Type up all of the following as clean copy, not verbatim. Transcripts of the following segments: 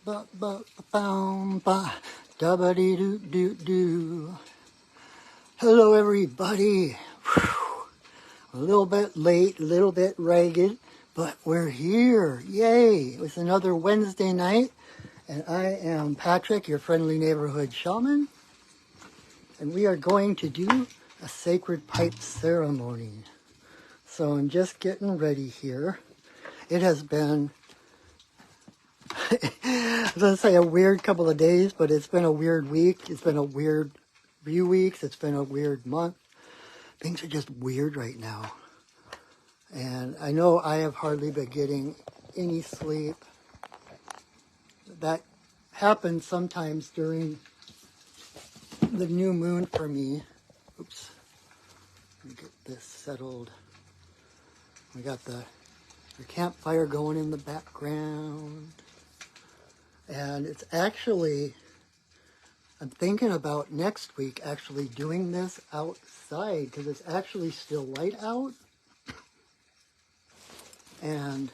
ba ba ba ba da ba dee doo doo doo. Hello, everybody. Whew. A little bit late, a little bit ragged, but we're here. Yay! It's another Wednesday night, and I am Patrick, your friendly neighborhood shaman, and we are going to do a sacred pipe ceremony. So I'm just getting ready here. It has been I was going to say a weird couple of days, but it's been a weird week. It's been a weird few weeks. It's been a weird month. Things are just weird right now. And I know I have hardly been getting any sleep. That happens sometimes during the new moon for me. Oops. Let me get this settled. We got the campfire going in the background. And it's actually, I'm thinking about next week actually doing this outside because it's actually still light out. And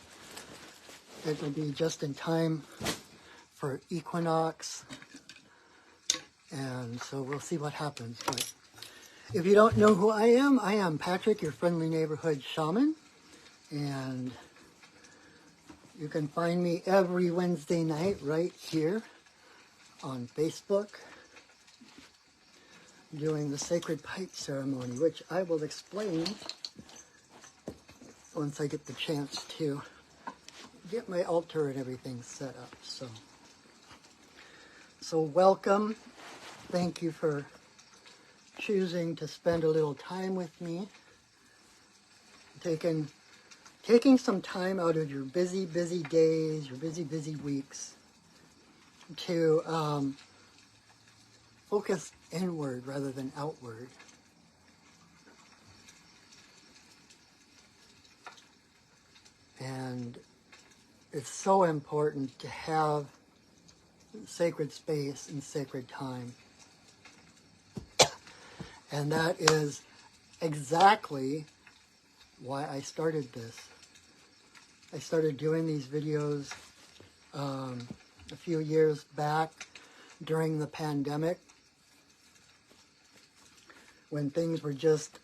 it'll be just in time for equinox. And so we'll see what happens. But if you don't know who I am Patrick, your friendly neighborhood shaman. And you can find me every Wednesday night right here on Facebook doing the sacred pipe ceremony, which I will explain once I get the chance to get my altar and everything set up. So welcome. Thank you for choosing to spend a little time with me. Taking some time out of your busy days, your busy weeks to focus inward rather than outward. And it's so important to have sacred space and sacred time. And that is exactly why I started this. I started doing these videos a few years back during the pandemic when things were just,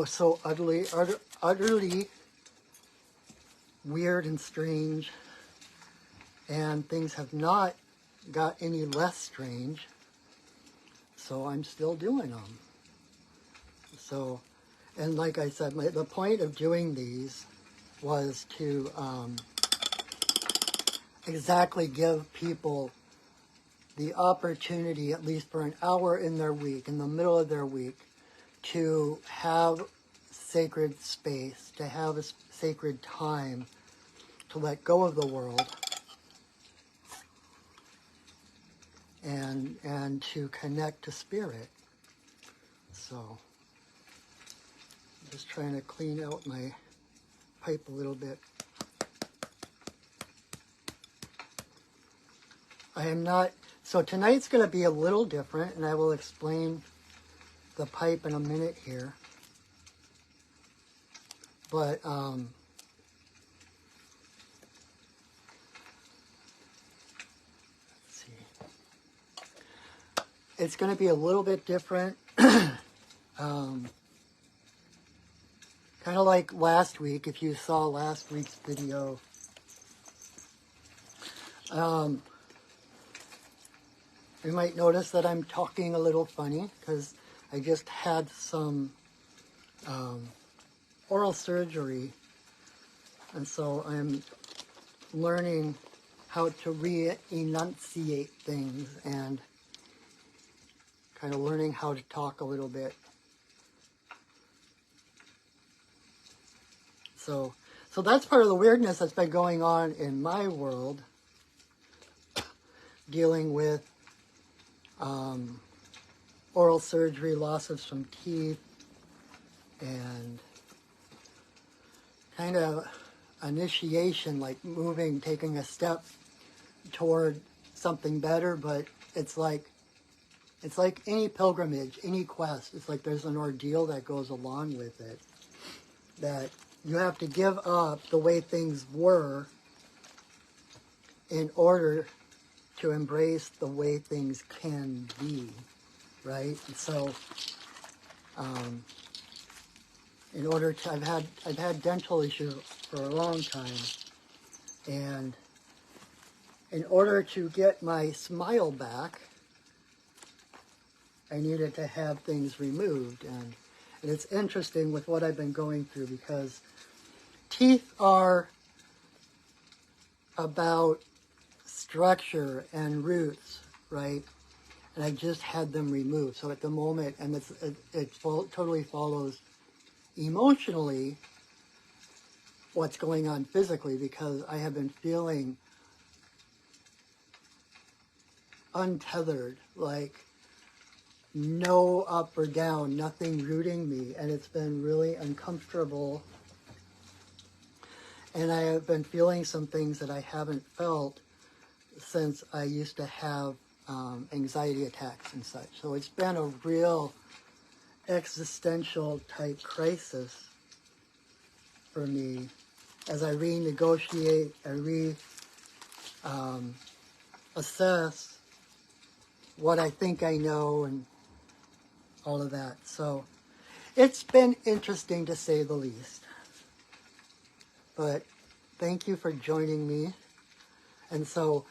so utterly weird and strange, and things have not got any less strange, so I'm still doing them. So, and like I said, the point of doing these was to exactly give people the opportunity, at least for an hour in their week, in the middle of their week, to have sacred space, to have a sacred time, to let go of the world, and to connect to spirit. So, I'm just trying to clean out my pipe a little bit. So tonight's going to be a little different, and I will explain the pipe in a minute here. But let's see. It's going to be a little bit different. Kind of like last week, if you saw last week's video. You might notice that I'm talking a little funny because I just had some oral surgery, and so I'm learning how to re-enunciate things and kind of learning how to talk a little bit. So that's part of the weirdness that's been going on in my world, dealing with oral surgery, loss of some teeth, and kind of initiation, like taking a step toward something better. But it's like any pilgrimage, any quest. It's like there's an ordeal that goes along with it, that you have to give up the way things were in order to embrace the way things can be, right? And so, in order to, I've had dental issues for a long time, and in order to get my smile back, I needed to have things removed. And it's interesting with what I've been going through, because teeth are about structure and roots, right? And I just had them removed. So at the moment, and it totally follows emotionally what's going on physically, because I have been feeling untethered, like no up or down, nothing rooting me, and it's been really uncomfortable. And I have been feeling some things that I haven't felt since I used to have anxiety attacks and such. So it's been a real existential type crisis for me as I renegotiate, I assess what I think I know and all of that. So it's been interesting to say the least. But thank you for joining me. And so,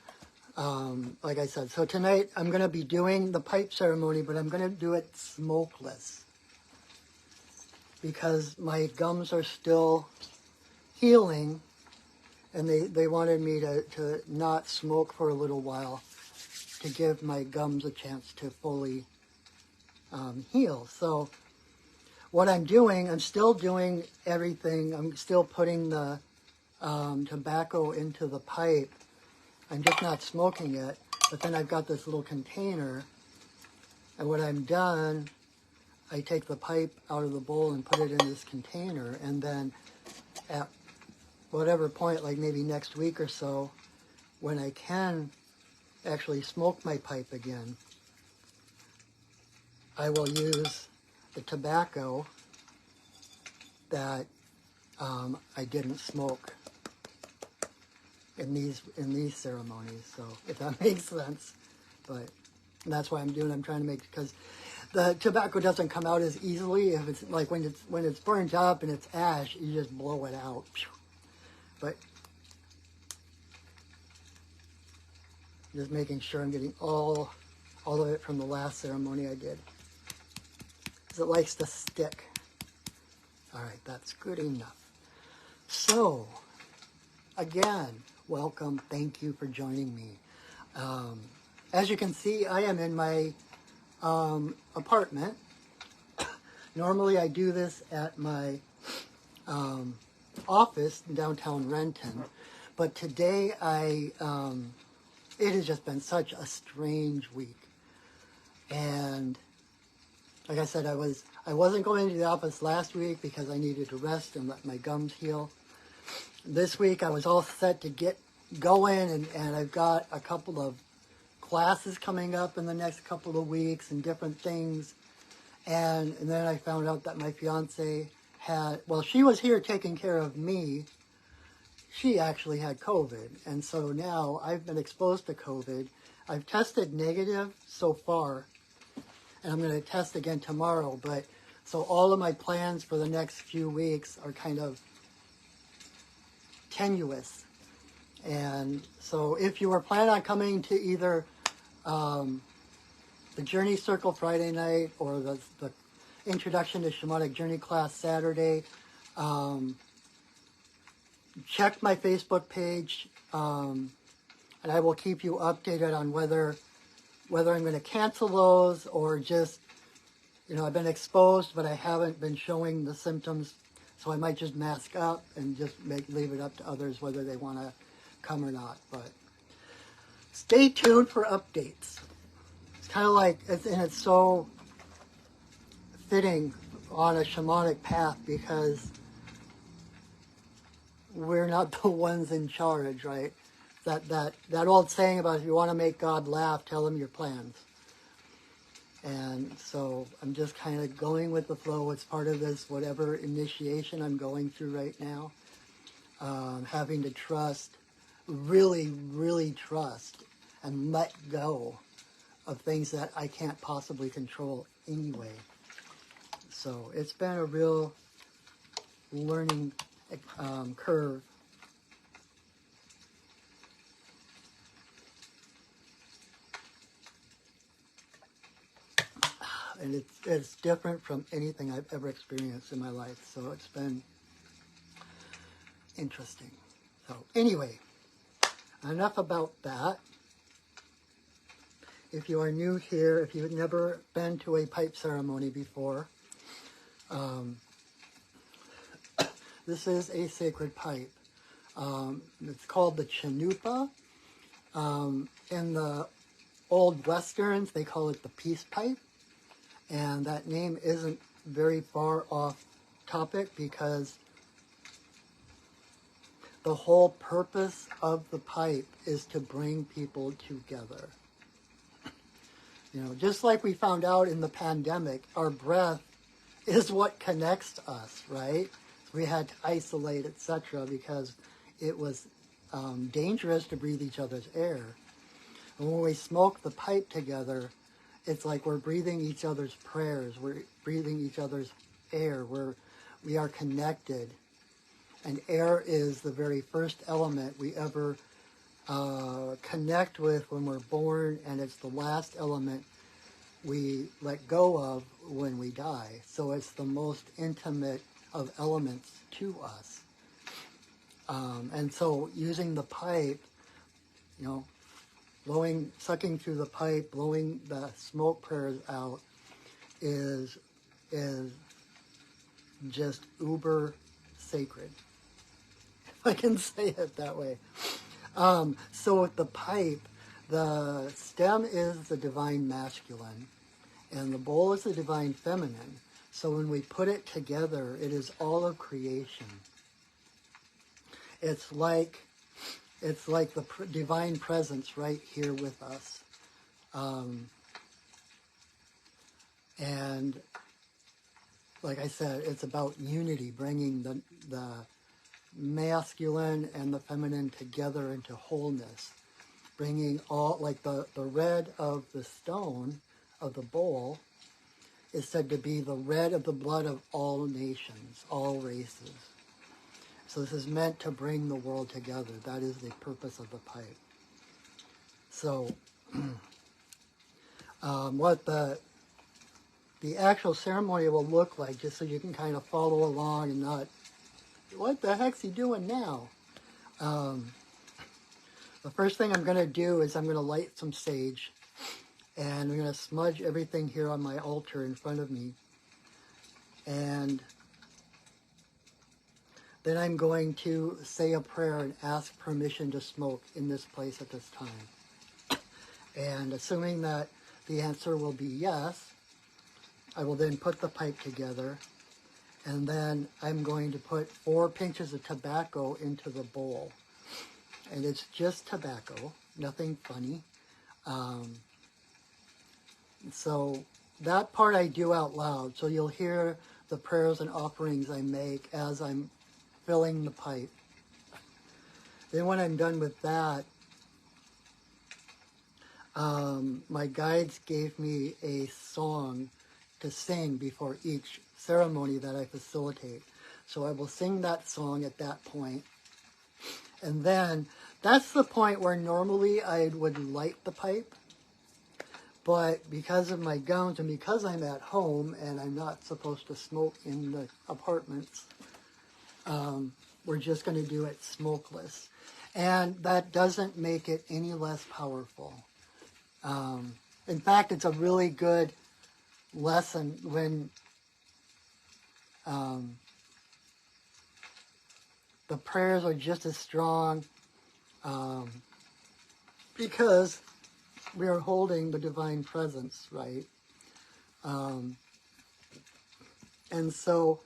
like I said, so tonight I'm going to be doing the pipe ceremony, but I'm going to do it smokeless, because my gums are still healing, and they wanted me to not smoke for a little while to give my gums a chance to fully heal. So what I'm doing, I'm still doing everything. I'm still putting the tobacco into the pipe. I'm just not smoking it. But then I've got this little container, and when I'm done, I take the pipe out of the bowl and put it in this container, and then at whatever point, like maybe next week or so, when I can actually smoke my pipe again, I will use the tobacco that I didn't smoke in these ceremonies. So if that makes sense, but that's why I'm trying to make, because the tobacco doesn't come out as easily. If it's like when it's burnt up and it's ash, you just blow it out. But just making sure I'm getting all of it from the last ceremony I did, because it likes to stick. All right, that's good enough. So, again, welcome. Thank you for joining me. As you can see, I am in my apartment. Normally, I do this at my office in downtown Renton, but today it has just been such a strange week. And like I said, I wasn't going to the office last week because I needed to rest and let my gums heal. This week I was all set to get going, and I've got a couple of classes coming up in the next couple of weeks and different things. And then I found out that my fiance she was here taking care of me. She actually had COVID. And so now I've been exposed to COVID. I've tested negative so far, and I'm going to test again tomorrow. But so all of my plans for the next few weeks are kind of tenuous. And so if you were planning on coming to either the Journey Circle Friday night or the Introduction to Shamanic Journey class Saturday, check my Facebook page, and I will keep you updated on whether I'm going to cancel those or just, I've been exposed, but I haven't been showing the symptoms, so I might just mask up and just leave it up to others whether they want to come or not. But stay tuned for updates. It's kind of like, it's so fitting on a shamanic path, because we're not the ones in charge, right? That old saying about, if you want to make God laugh, tell him your plans. And so I'm just kind of going with the flow. It's part of this whatever initiation I'm going through right now. Having to trust, really, really trust and let go of things that I can't possibly control anyway. So it's been a real learning curve. And it's different from anything I've ever experienced in my life. So it's been interesting. So anyway, enough about that. If you are new here, if you've never been to a pipe ceremony before, this is a sacred pipe. It's called the Chanupa. In the old Westerns, they call it the peace pipe. And that name isn't very far off topic because the whole purpose of the pipe is to bring people together. You know, just like we found out in the pandemic, our breath is what connects us, right? We had to isolate, etc., because it was dangerous to breathe each other's air. And when we smoke the pipe together, it's like we're breathing each other's prayers. We're breathing each other's air. We are connected. And air is the very first element we ever connect with when we're born, and it's the last element we let go of when we die. So it's the most intimate of elements to us. And so using the pipe, you know, sucking through the pipe, blowing the smoke prayers out is just uber sacred, if I can say it that way. So with the pipe, the stem is the divine masculine, and the bowl is the divine feminine. So when we put it together, it is all of creation. It's like the divine presence right here with us. And like I said, it's about unity, bringing the masculine and the feminine together into wholeness. Bringing all, like the red of the stone of the bowl is said to be the red of the blood of all nations, all races. So this is meant to bring the world together. That is the purpose of the pipe. So what the actual ceremony will look like, just so you can kind of follow along and not, what the heck's he doing now? The first thing I'm going to do is I'm going to light some sage, and I'm going to smudge everything here on my altar in front of me. And then I'm going to say a prayer and ask permission to smoke in this place at this time. And assuming that the answer will be yes, I will then put the pipe together, and then I'm going to put 4 pinches of tobacco into the bowl. And it's just tobacco, nothing funny. So that part I do out loud, so you'll hear the prayers and offerings I make as I'm filling the pipe. Then when I'm done with that, my guides gave me a song to sing before each ceremony that I facilitate. So I will sing that song at that point. And then that's the point where normally I would light the pipe. But because of my gowns and because I'm at home and I'm not supposed to smoke in the apartments, we're just going to do it smokeless. And that doesn't make it any less powerful. In fact, it's a really good lesson when the prayers are just as strong, because we are holding the divine presence, right? And so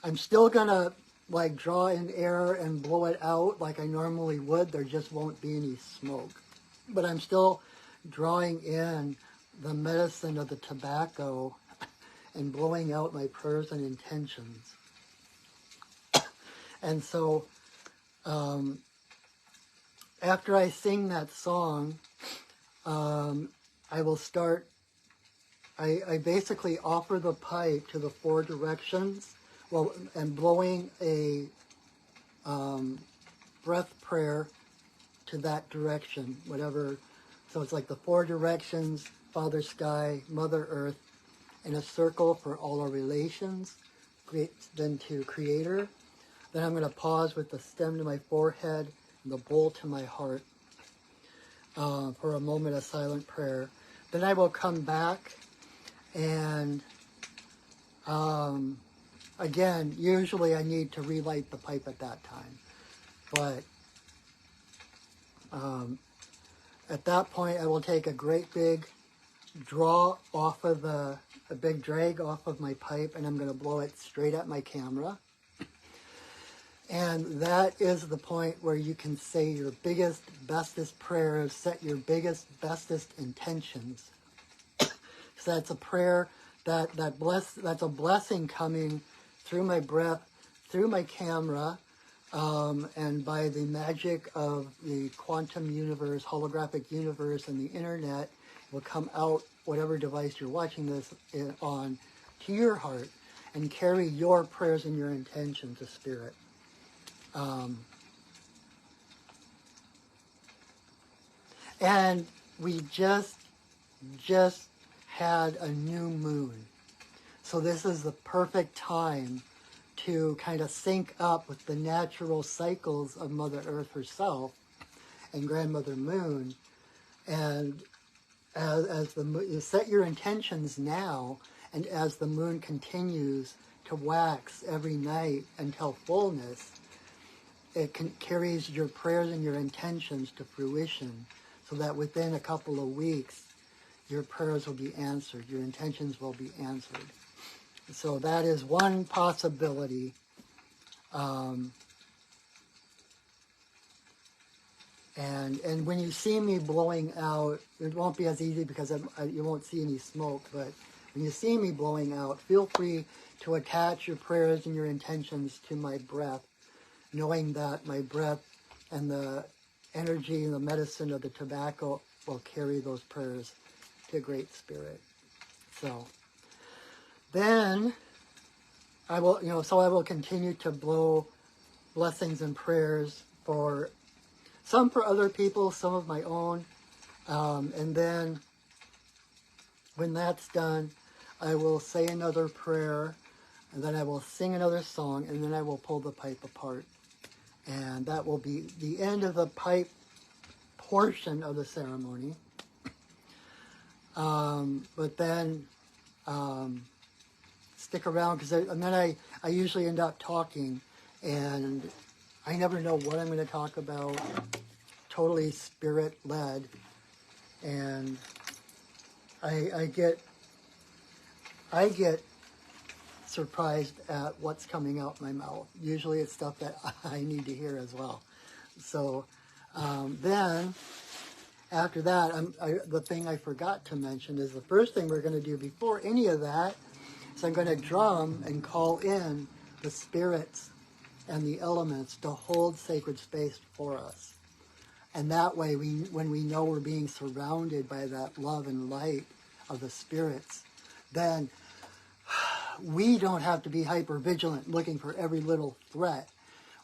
I'm still going to like draw in air and blow it out like I normally would. There just won't be any smoke. But I'm still drawing in the medicine of the tobacco and blowing out my prayers and intentions. And so after I sing that song, I will start, I basically offer the pipe to the 4 directions, well, and blowing a breath prayer to that direction, whatever. So it's like the 4 directions, Father Sky, Mother Earth, in a circle for all our relations, then to Creator. Then I'm going to pause with the stem to my forehead and the bowl to my heart for a moment of silent prayer. Then I will come back and again, usually I need to relight the pipe at that time. But at that point, I will take a great big draw off of a big drag off of my pipe, and I'm going to blow it straight at my camera. And that is the point where you can say your biggest, bestest prayers, set your biggest, bestest intentions. So that's a prayer that's a blessing coming through my breath, through my camera, and by the magic of the quantum universe, holographic universe, and the internet, it will come out, whatever device you're watching this on, to your heart, and carry your prayers and your intentions to Spirit. And we just had a new moon. So this is the perfect time to kind of sync up with the natural cycles of Mother Earth herself and Grandmother Moon. And as the you set your intentions now, and as the moon continues to wax every night until fullness, it carries your prayers and your intentions to fruition, so that within a couple of weeks, your prayers will be answered, your intentions will be answered. So that is one possibility. And when you see me blowing out, it won't be as easy because you won't see any smoke, but when you see me blowing out, feel free to attach your prayers and your intentions to my breath, knowing that my breath and the energy and the medicine of the tobacco will carry those prayers to Great Spirit. So then I will continue to blow blessings and prayers for some for other people, some of my own, and then when that's done, I will say another prayer, and then I will sing another song, and then I will pull the pipe apart. And that will be the end of the pipe portion of the ceremony. But then stick around, and then I usually end up talking, and I never know what I'm going to talk about. Totally Spirit-led, and I get surprised at what's coming out my mouth. Usually it's stuff that I need to hear as well. So then after that, the thing I forgot to mention is the first thing we're going to do before any of that is I'm going to drum and call in the spirits and the elements to hold sacred space for us. And that way, when we know we're being surrounded by that love and light of the spirits, then we don't have to be hyper vigilant looking for every little threat.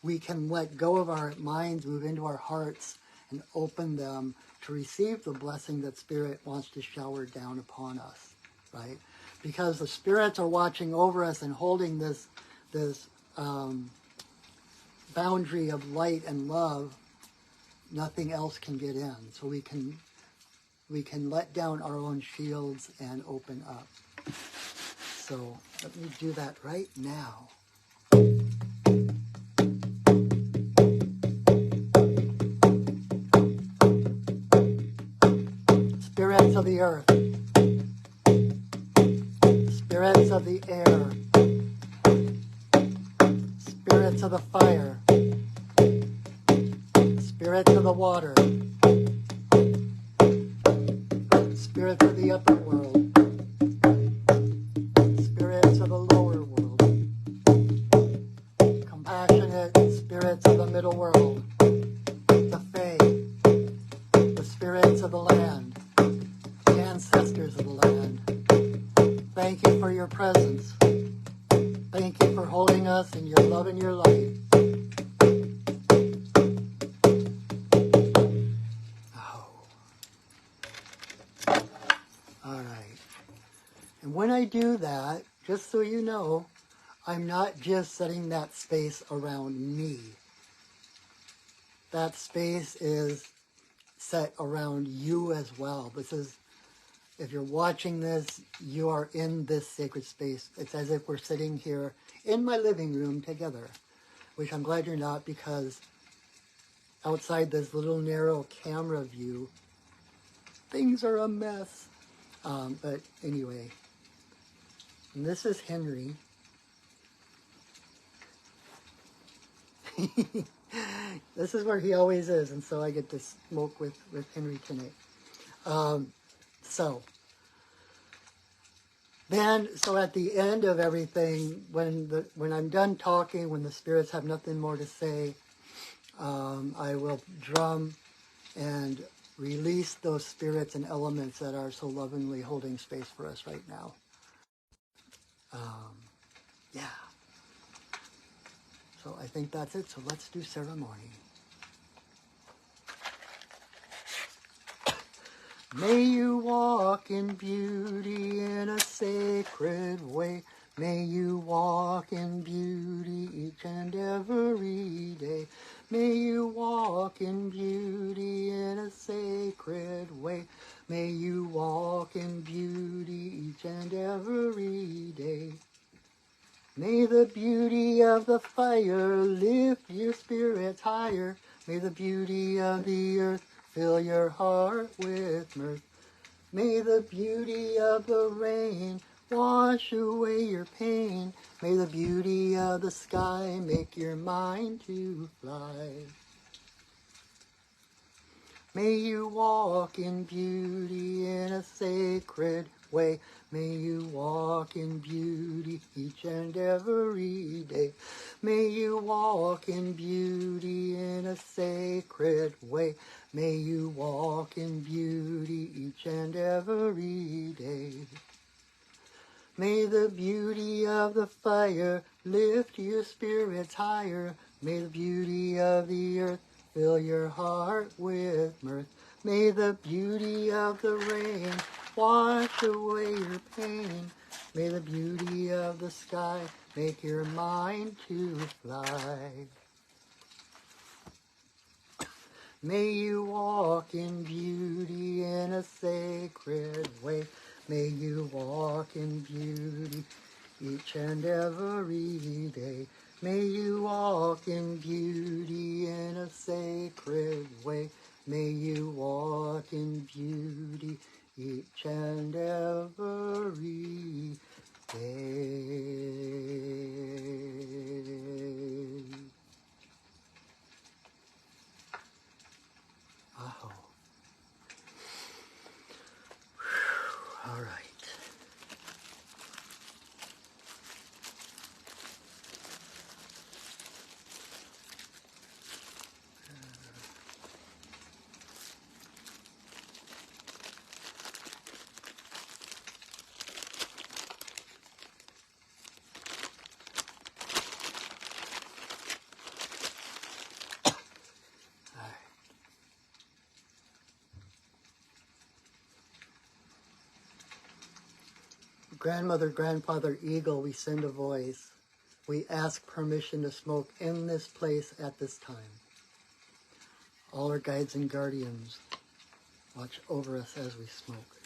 We can let go of our minds, move into our hearts, and open them to receive the blessing that Spirit wants to shower down upon us, right? Because the spirits are watching over us and holding this boundary of light and love. Nothing else can get in, so we can let down our own shields and open up. So let me do that right now. Spirits of the earth, spirits of the air, spirits of the fire, spirits of the water, spirits of the upper world, spirits of the lower world, compassionate spirits of the middle world, the fae, the spirits of the land, thank you for your presence. Thank you for holding us in your love and your light. Oh. All right. And when I do that, just so you know, I'm not just setting that space around me. That space is set around you as well. This is, if you're watching this, you are in this sacred space. It's as if we're sitting here in my living room together, which I'm glad you're not, because outside this little narrow camera view, things are a mess. But anyway, and this is Henry. This is where he always is, and so I get to smoke with Henry tonight. So at the end of everything, when I'm done talking, when the spirits have nothing more to say, I will drum and release those spirits and elements that are so lovingly holding space for us right now. Yeah. So I think that's it. So let's do ceremony. May you walk in beauty in a sacred way. May you walk in beauty each and every day. May you walk in beauty in a sacred way. May you walk in beauty each and every day. May the beauty of the fire lift your spirits higher. May the beauty of the earth fill your heart with mirth. May the beauty of the rain wash away your pain. May the beauty of the sky make your mind to fly. May you walk in beauty in a sacred way. May you walk in beauty each and every day. May you walk in beauty in a sacred way. May you walk in beauty each and every day. May the beauty of the fire lift your spirits higher. May the beauty of the earth fill your heart with mirth. May the beauty of the rain wash away your pain. May the beauty of the sky make your mind to fly. May you walk in beauty in a sacred way. May you walk in beauty each and every day. May you walk in beauty in a sacred way. May you walk in beauty each and every day. Oh. All right. Grandmother, Grandfather Eagle, we send a voice. We ask permission to smoke in this place at this time. All our guides and guardians, watch over us as we smoke.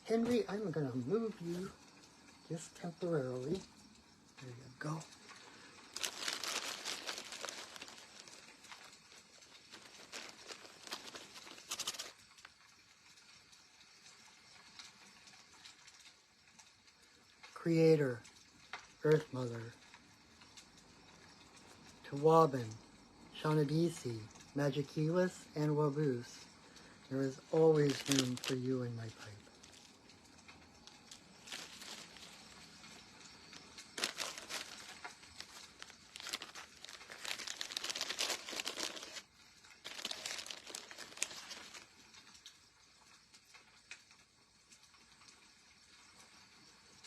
Henry, I'm going to move you just temporarily. There you go. Creator, Earth Mother, Tawabin, Shanadisi, Magikilis, and Waboose, there is always room for you in my pipe.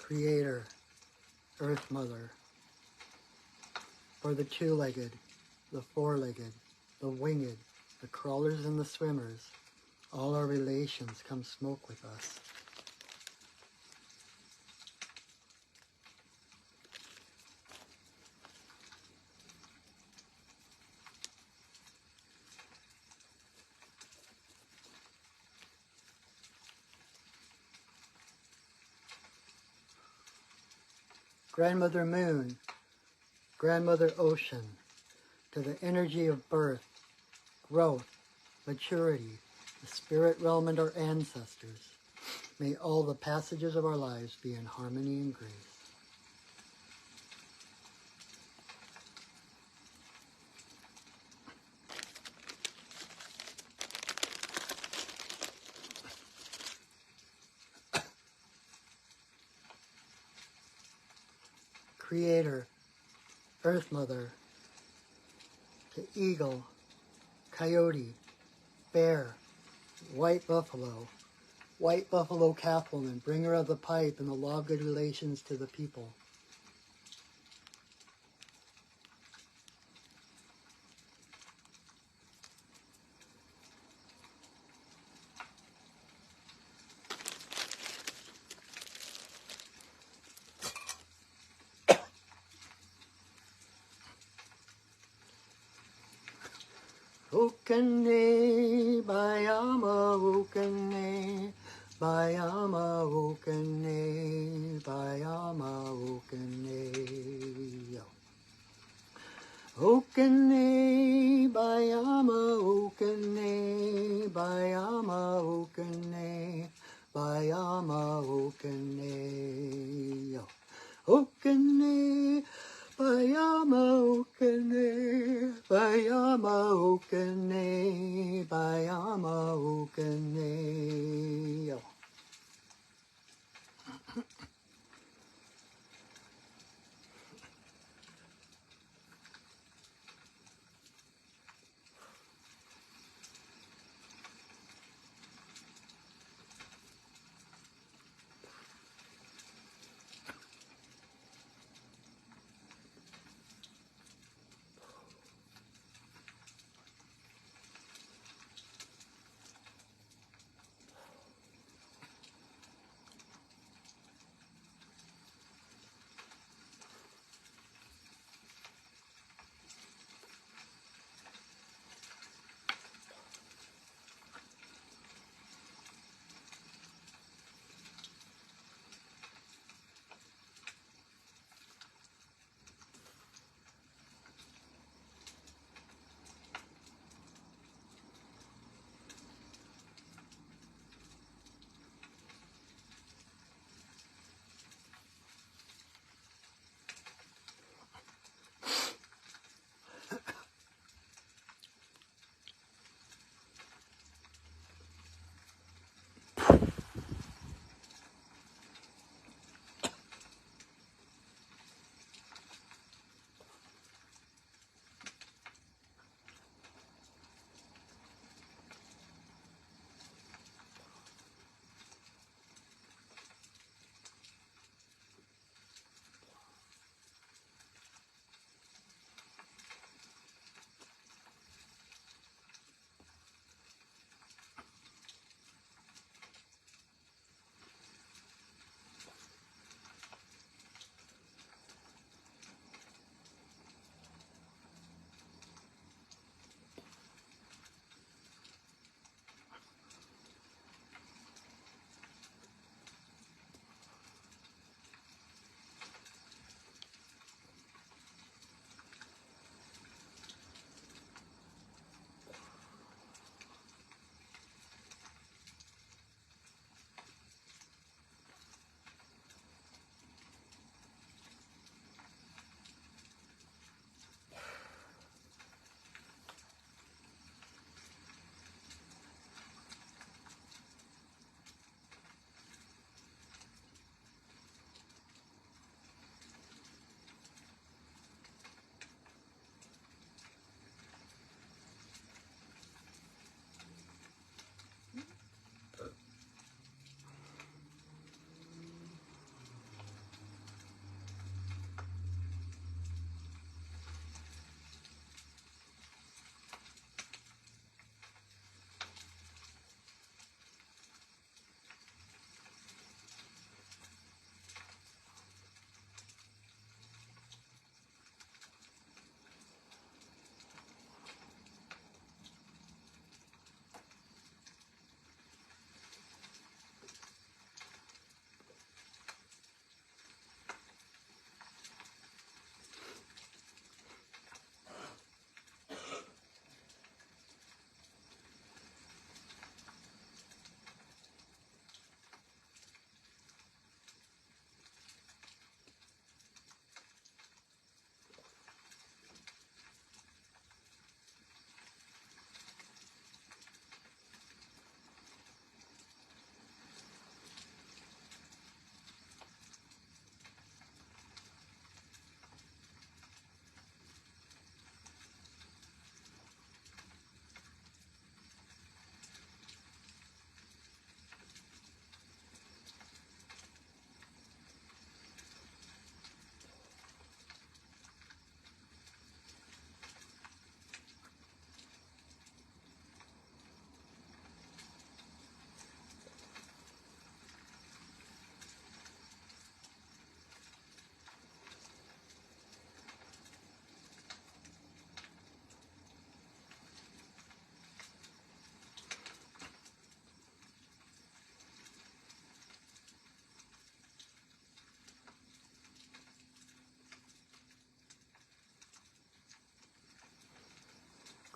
Creator, Earth Mother, for the two-legged, the four-legged, the winged, the crawlers and the swimmers, all our relations come smoke with us. Grandmother Moon, Grandmother Ocean, to the energy of birth, growth, maturity, the spirit realm and our ancestors, may all the passages of our lives be in harmony and grace. Creator, Earth Mother, to eagle, coyote, bear, white buffalo Catwoman, bringer of the pipe and the law of good relations to the people. Okane, Bayama, Okane, Bayama, Okane, Bayama, Okane. Okane, Bayama, Okane, Bayama, Okane, Bayama, Okane. Okane, Bayama, Okane, Bayama, Okane, Bayama, Okane.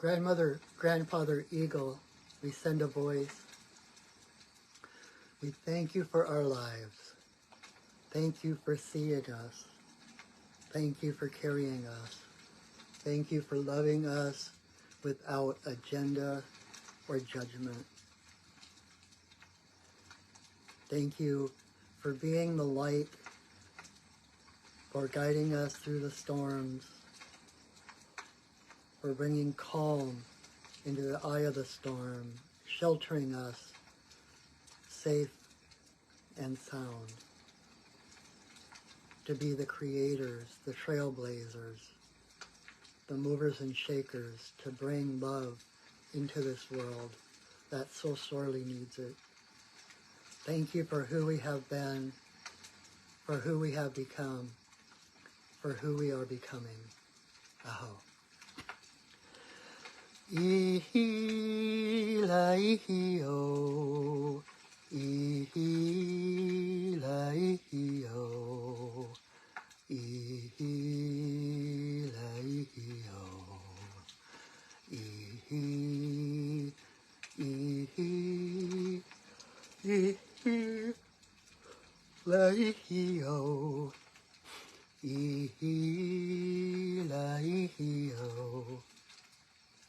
Grandmother, Grandfather Eagle, we send a voice. We thank you for our lives. Thank you for seeing us. Thank you for carrying us. Thank you for loving us without agenda or judgment. Thank you for being the light, for guiding us through the storms, for bringing calm into the eye of the storm, sheltering us safe and sound, to be the creators, the trailblazers, the movers and shakers, to bring love into this world that so sorely needs it. Thank you for who we have been, for who we have become, for who we are becoming. Aho. Ihi la ihi o, ihi la ihi o, ihi la ihi o, ihi, ihi, ihi la ihi o, ihi la ihi o.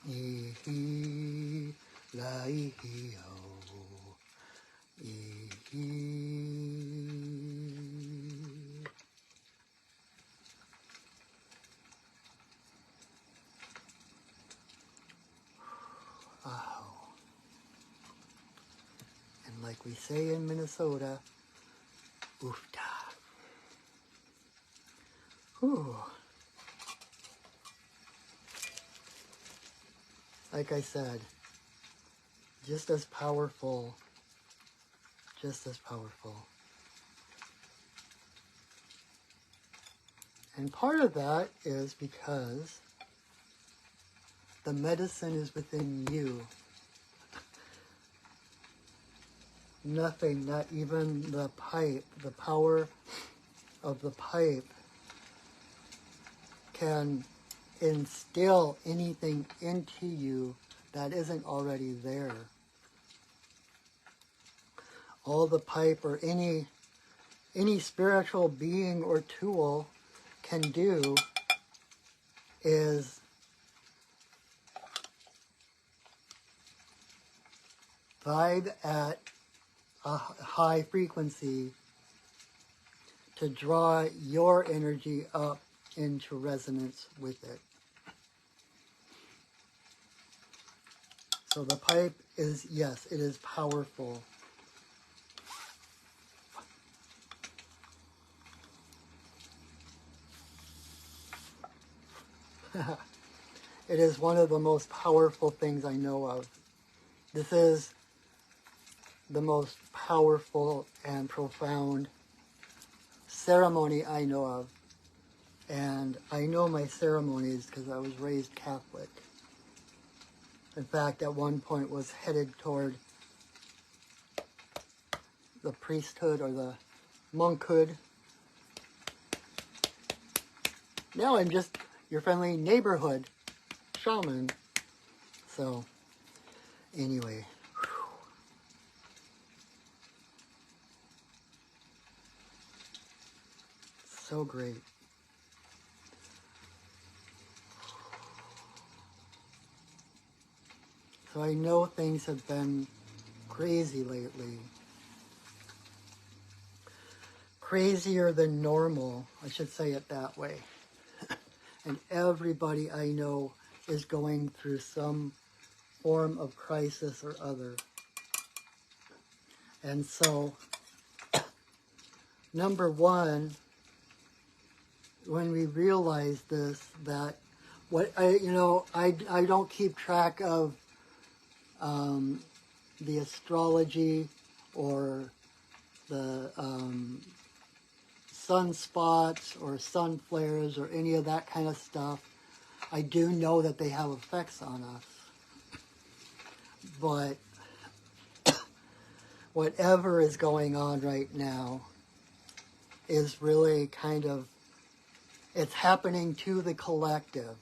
Ihi la ihi o, ihi. Oh. And like we say in Minnesota, oofta. Whew. Like I said, just as powerful, just as powerful. And part of that is because the medicine is within you. Nothing, not even the pipe, the power of the pipe can instill anything into you that isn't already there. All the pipe or any spiritual being or tool can do is vibe at a high frequency to draw your energy up into resonance with it. So the pipe is, yes, it is powerful. It is one of the most powerful things I know of. This is the most powerful and profound ceremony I know of. And I know my ceremonies because I was raised Catholic. In fact, at one point was headed toward the priesthood or the monkhood. Now I'm just your friendly neighborhood shaman. So, anyway. So great. So I know things have been crazy lately. Crazier than normal, I should say it that way. And everybody I know is going through some form of crisis or other. And so, number one, when we realize this, that what I don't keep track of the astrology or the sunspots or sun flares or any of that kind of stuff. I do know that they have effects on us. But whatever is going on right now is really kind of, it's happening to the collective.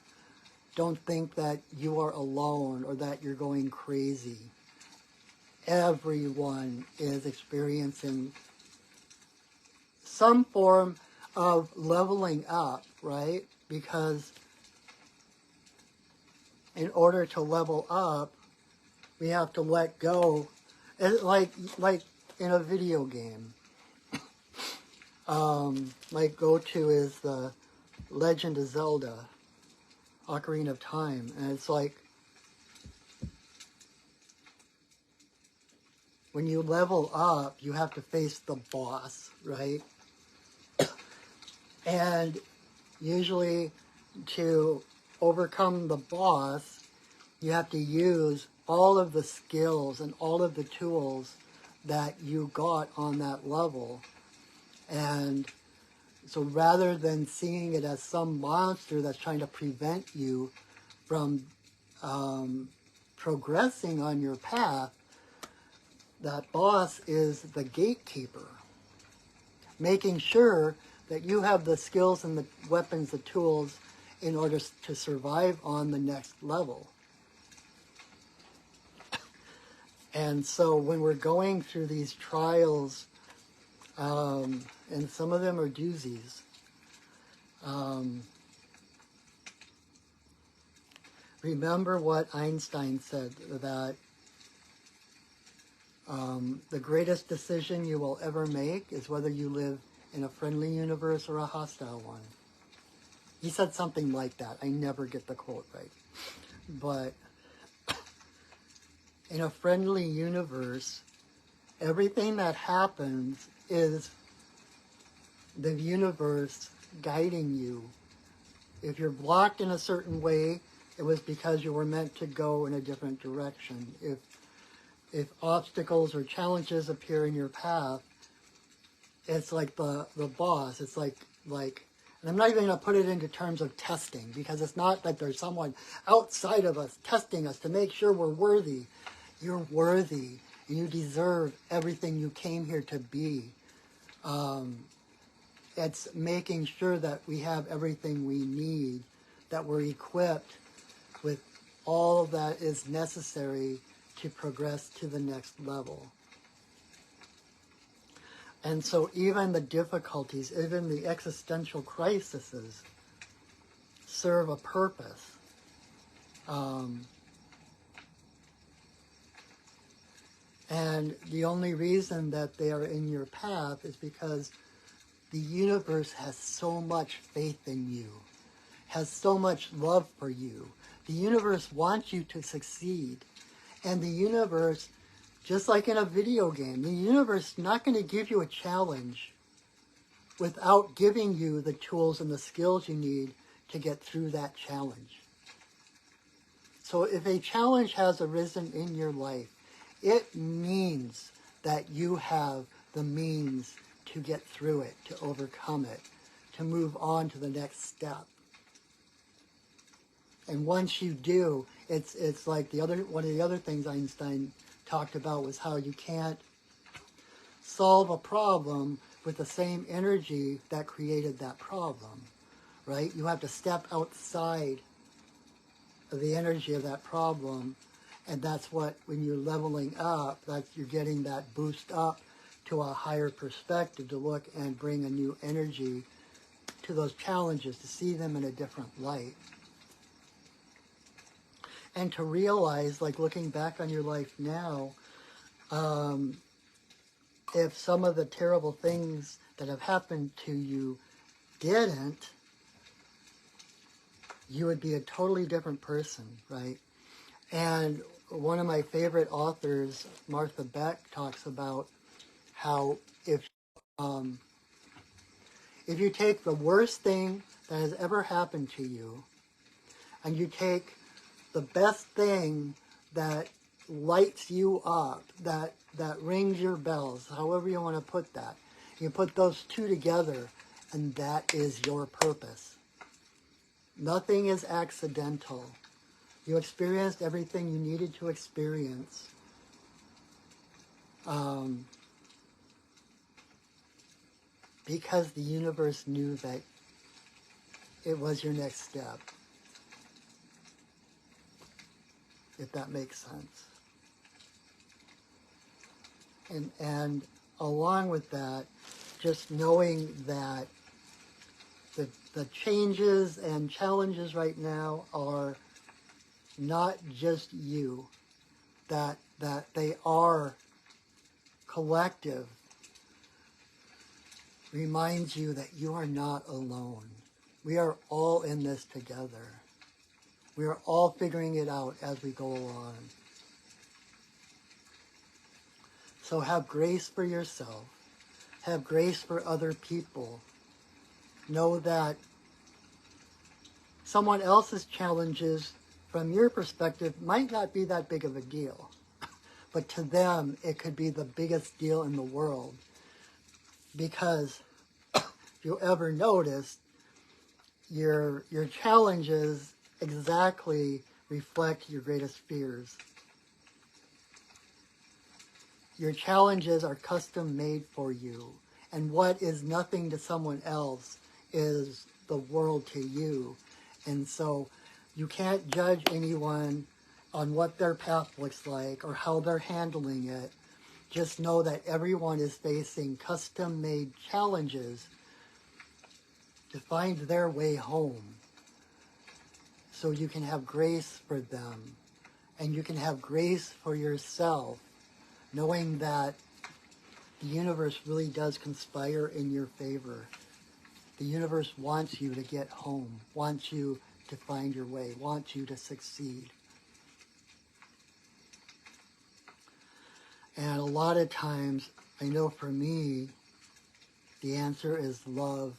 don't think that you are alone or that you're going crazy. Everyone is experiencing some form of leveling up, right? Because in order to level up, we have to let go. It's like in a video game. My go-to is the Legend of Zelda, Ocarina of Time, and it's like when you level up, you have to face the boss, right? And usually to overcome the boss, you have to use all of the skills and all of the tools that you got on that level. And so rather than seeing it as some monster that's trying to prevent you from progressing on your path, that boss is the gatekeeper, making sure that you have the skills and the weapons, the tools, in order to survive on the next level. And so when we're going through these trials, and some of them are doozies, remember what Einstein said, that the greatest decision you will ever make is whether you live in a friendly universe or a hostile one. He said something like that. I never get the quote right. But in a friendly universe, everything that happens is the universe guiding you. If you're blocked in a certain way, it was because you were meant to go in a different direction. If obstacles or challenges appear in your path, it's like the boss. It's like, and I'm not even going to put it into terms of testing, because it's not that there's someone outside of us testing us to make sure we're worthy. You're worthy, and you deserve everything you came here to be. It's making sure that we have everything we need, that we're equipped with all that is necessary to progress to the next level. And so even the difficulties, even the existential crises, serve a purpose. And the only reason that they are in your path is because the universe has so much faith in you, has so much love for you. The universe wants you to succeed. And the universe, just like in a video game, the universe is not going to give you a challenge without giving you the tools and the skills you need to get through that challenge. So if a challenge has arisen in your life, it means that you have the means to get through it, to overcome it, to move on to the next step. And once you do, it's like one of the other things Einstein talked about was how you can't solve a problem with the same energy that created that problem, right? You have to step outside of the energy of that problem, and that's what, when you're leveling up, that's you're getting that boost up to a higher perspective to look and bring a new energy to those challenges, to see them in a different light. And to realize, like looking back on your life now, if some of the terrible things that have happened to you didn't, you would be a totally different person, right? And one of my favorite authors, Martha Beck, talks about how if you take the worst thing that has ever happened to you, and you take the best thing that lights you up, that rings your bells, however you want to put that, you put those two together, and that is your purpose. Nothing is accidental. You experienced everything you needed to experience. Because the universe knew that it was your next step. if that makes sense. And along with that, just knowing that the changes and challenges right now are not just you, that they are collective, reminds you that you are not alone. We are all in this together. We are all figuring it out as we go along. So have grace for yourself. Have grace for other people. Know that someone else's challenges, from your perspective, might not be that big of a deal. But to them, it could be the biggest deal in the world. Because if you ever notice, your challenges exactly reflect your greatest fears. Your challenges are custom made for you. And what is nothing to someone else is the world to you. And so you can't judge anyone on what their path looks like or how they're handling it. Just know that everyone is facing custom-made challenges to find their way home. So you can have grace for them. And you can have grace for yourself, knowing that the universe really does conspire in your favor. The universe wants you to get home, wants you to find your way, wants you to succeed. And a lot of times, I know for me, the answer is love.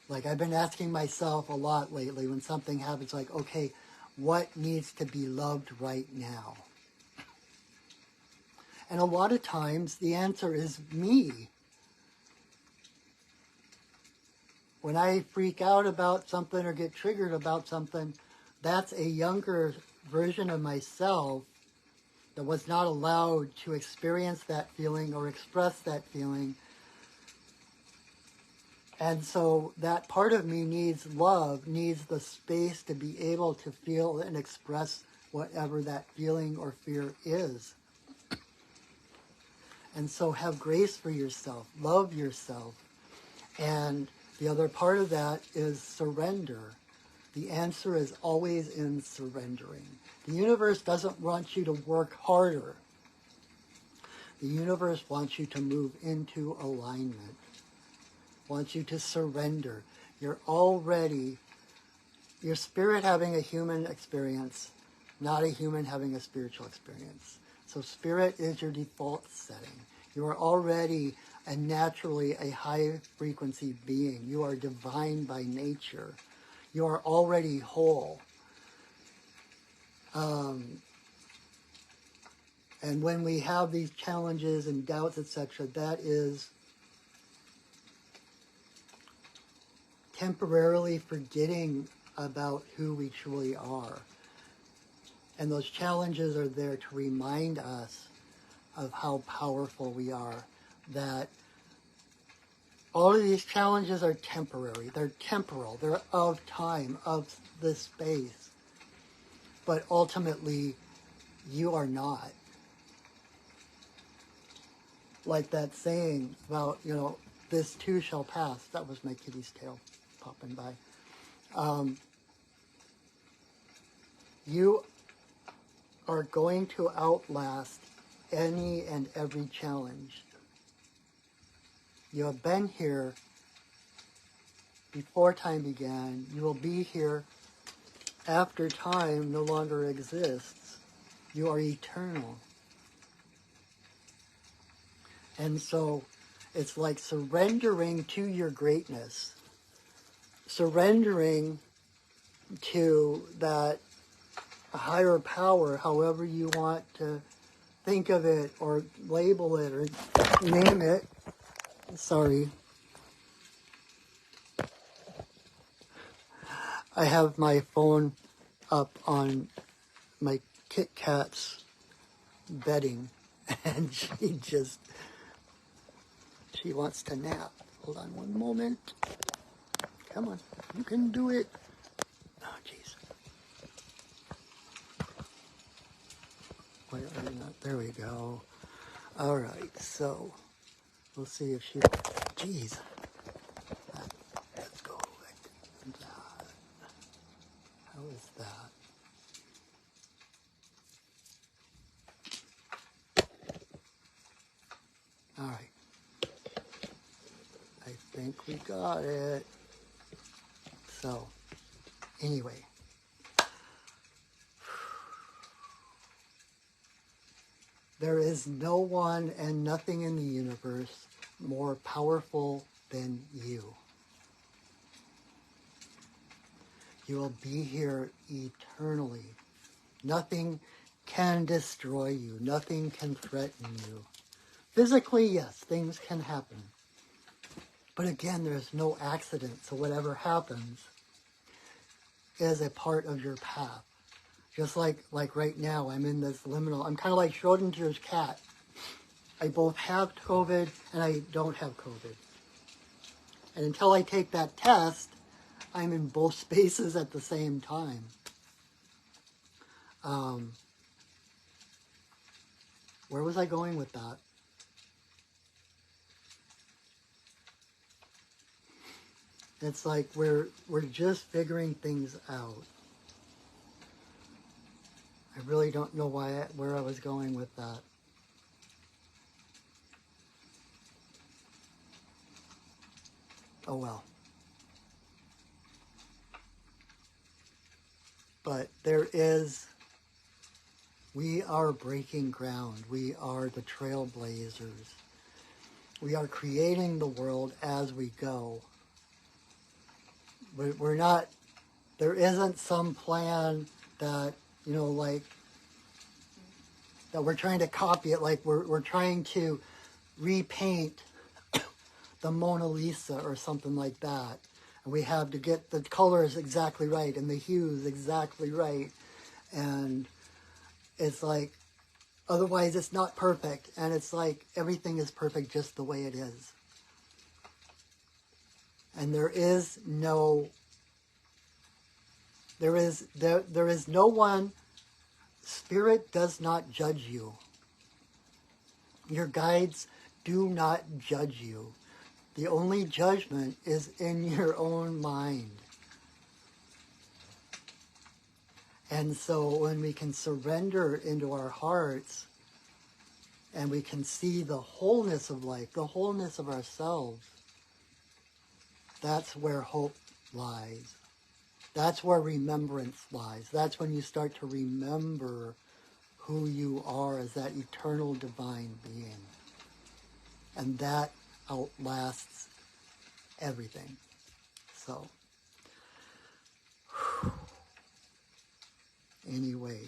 Like I've been asking myself a lot lately when something happens, like, okay, what needs to be loved right now? And a lot of times the answer is me. When I freak out about something or get triggered about something, that's a younger version of myself that was not allowed to experience that feeling or express that feeling. And so that part of me needs love, needs the space to be able to feel and express whatever that feeling or fear is. And so have grace for yourself, love yourself. And the other part of that is surrender. The answer is always in surrendering. The universe doesn't want you to work harder. The universe wants you to move into alignment, wants you to surrender. You're already, your spirit having a human experience, not a human having a spiritual experience. So spirit is your default setting. You are already naturally a high frequency being. You are divine by nature. You are already whole. And when we have these challenges and doubts, etc., that is temporarily forgetting about who we truly are. And those challenges are there to remind us of how powerful we are, that all of these challenges are temporary, they're temporal, they're of time, of this space. But ultimately, you are not. Like that saying about, this too shall pass. That was my kitty's tail popping by. You are going to outlast any and every challenge. You have been here before time began. You will be here after time no longer exists. You are eternal. And so it's like surrendering to your greatness, surrendering to that higher power, however you want to think of it or label it or name it. Sorry. I have my phone up on my Kit Kat's bedding, and she wants to nap. Hold on one moment. Come on, you can do it. Oh, jeez. quite right enough. There we go. All right, so we'll see if she. Jeez. Let's go like that. How is that? All right. I think we got it. So, anyway. There is no one and nothing in the universe more powerful than you. You will be here eternally. Nothing can destroy you. Nothing can threaten you. Physically, yes, things can happen. But again, there's no accident. So whatever happens is a part of your path. Just like right now, I'm in this liminal. I'm kind of like Schrodinger's cat. I both have COVID and I don't have COVID. And until I take that test, I'm in both spaces at the same time. Where was I going with that? It's like we're just figuring things out. I really don't know where I was going with that. Oh well. But we are breaking ground. We are the trailblazers. We are creating the world as we go. We're not, there isn't some plan that, like, that we're trying to copy it, like we're trying to repaint the Mona Lisa or something like that. And we have to get the colors exactly right and the hues exactly right. And it's like, otherwise it's not perfect. And it's like everything is perfect just the way it is. And there is no one. Spirit does not judge you. Your guides do not judge you. The only judgment is in your own mind. And so when we can surrender into our hearts and we can see the wholeness of life, the wholeness of ourselves, that's where hope lies. That's where remembrance lies. That's when you start to remember who you are as that eternal divine being. And that outlasts everything. So, anyway,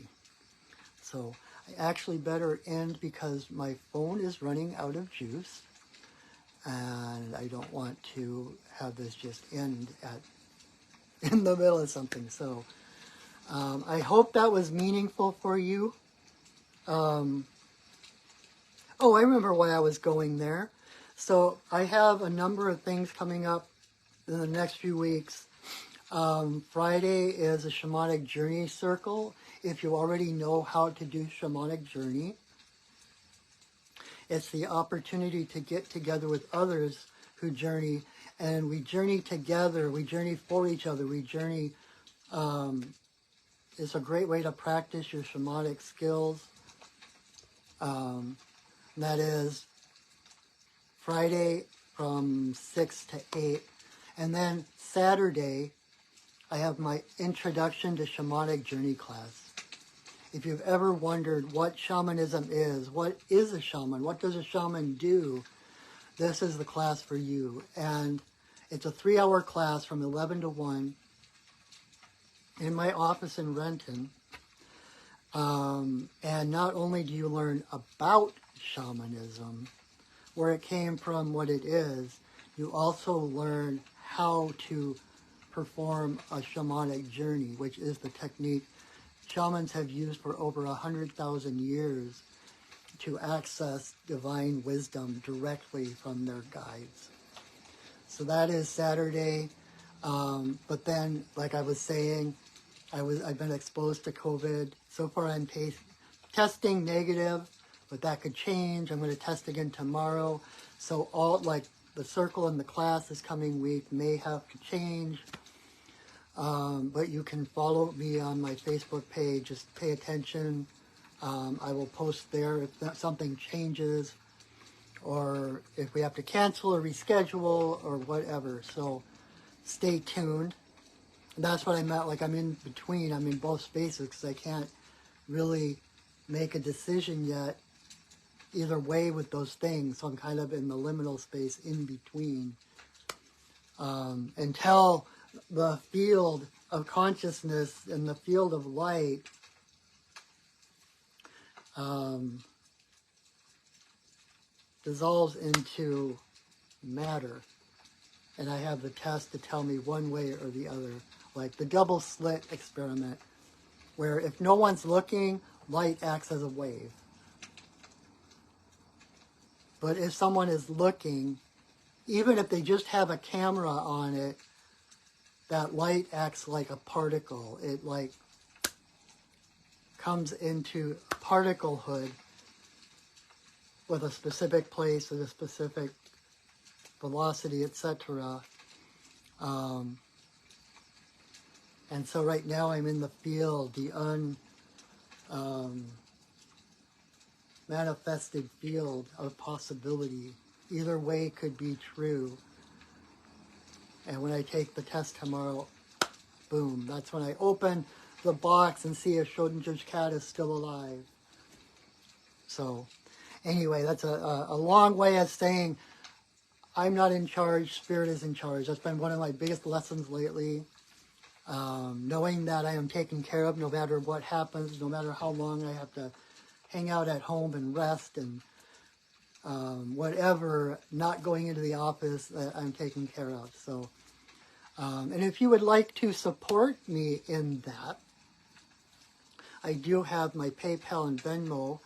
so I actually better end because my phone is running out of juice. And I don't want to have this just end in the middle of something. So I hope that was meaningful for you. Oh, I remember why I was going there. So I have a number of things coming up in the next few weeks. Friday is a shamanic journey circle. If you already know how to do shamanic journey, it's the opportunity to get together with others who journey, and we journey together. We journey for each other. We journey. It's a great way to practice your shamanic skills. That is Friday from 6 to 8. And then Saturday, I have my Introduction to Shamanic Journey class. If you've ever wondered what shamanism is, what is a shaman, what does a shaman do, this is the class for you. And it's a 3-hour class from 11 to 1 in my office in Renton. And not only do you learn about shamanism, where it came from, what it is, you also learn how to perform a shamanic journey, which is the technique shamans have used for over 100,000 years to access divine wisdom directly from their guides. So that is Saturday. But then, like I was saying, I've been exposed to COVID. So far I'm testing negative, but that could change. I'm going to test again tomorrow. So all, like, the circle in the class this coming week may have to change. But you can follow me on my Facebook page. Just pay attention. I will post there if something changes, or if we have to cancel or reschedule or whatever. So stay tuned. And that's what I meant. Like, I'm in between. I'm in both spaces because I can't really make a decision yet either way with those things. So I'm kind of in the liminal space in between. Until the field of consciousness and the field of light dissolves into matter, and I have the test to tell me one way or the other, like the double slit experiment, where if no one's looking, light acts as a wave. But if someone is looking, even if they just have a camera on it, that light acts like a particle. It like comes into particlehood with a specific place, with a specific velocity, etc. And so right now I'm in the field, the manifested field of possibility. Either way could be true. And when I take the test tomorrow, boom, that's when I open the box and see if Schrodinger's cat is still alive. So anyway, that's a long way of saying I'm not in charge, Spirit is in charge. That's been one of my biggest lessons lately. Knowing that I am taken care of no matter what happens, no matter how long I have to hang out at home and rest and whatever, not going into the office, I'm taken care of. So, and if you would like to support me in that, I do have my PayPal and Venmo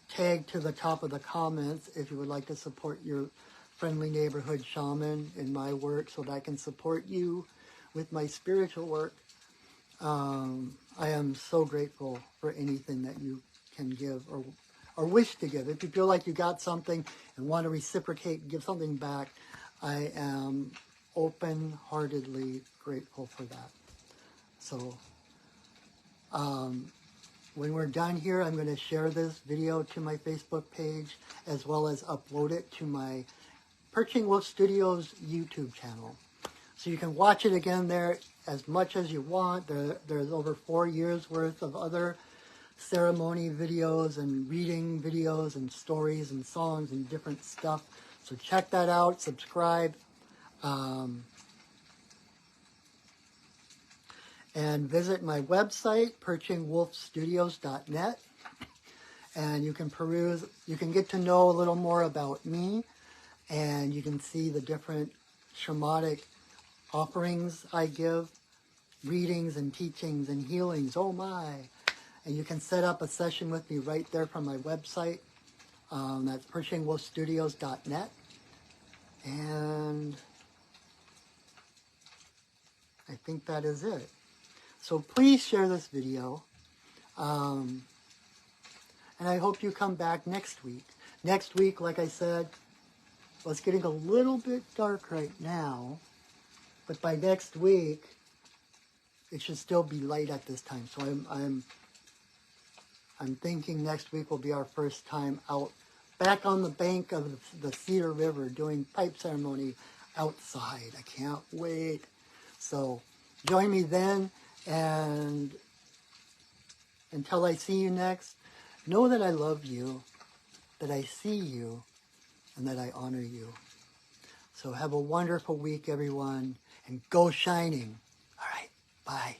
tagged to the top of the comments if you would like to support your friendly neighborhood shaman in my work so that I can support you with my spiritual work. I am so grateful for anything that you can give or wish to give. If you feel like you got something and want to reciprocate, give something back, I am open-heartedly grateful for that. So when we're done here, I'm going to share this video to my Facebook page as well as upload it to my Perching Wolf Studios YouTube channel. So you can watch it again there as much as you want. There's over 4 years worth of other ceremony videos and reading videos and stories and songs and different stuff. So check that out, subscribe, and visit my website, perchingwolfstudios.net. And you can peruse, you can get to know a little more about me, and you can see the different shamanic offerings I give, readings and teachings and healings. Oh my. And you can set up a session with me right there from my website. That's perchingwolfstudios.net. And I think that is it. So please share this video. And I hope you come back next week. Next week, like I said, well, it's getting a little bit dark right now. But by next week, it should still be light at this time. So I'm thinking next week will be our first time out, back on the bank of the Cedar River doing pipe ceremony outside. I can't wait. So join me then, and until I see you next, know that I love you, that I see you, and that I honor you. So have a wonderful week, everyone, and go shining. All right, bye.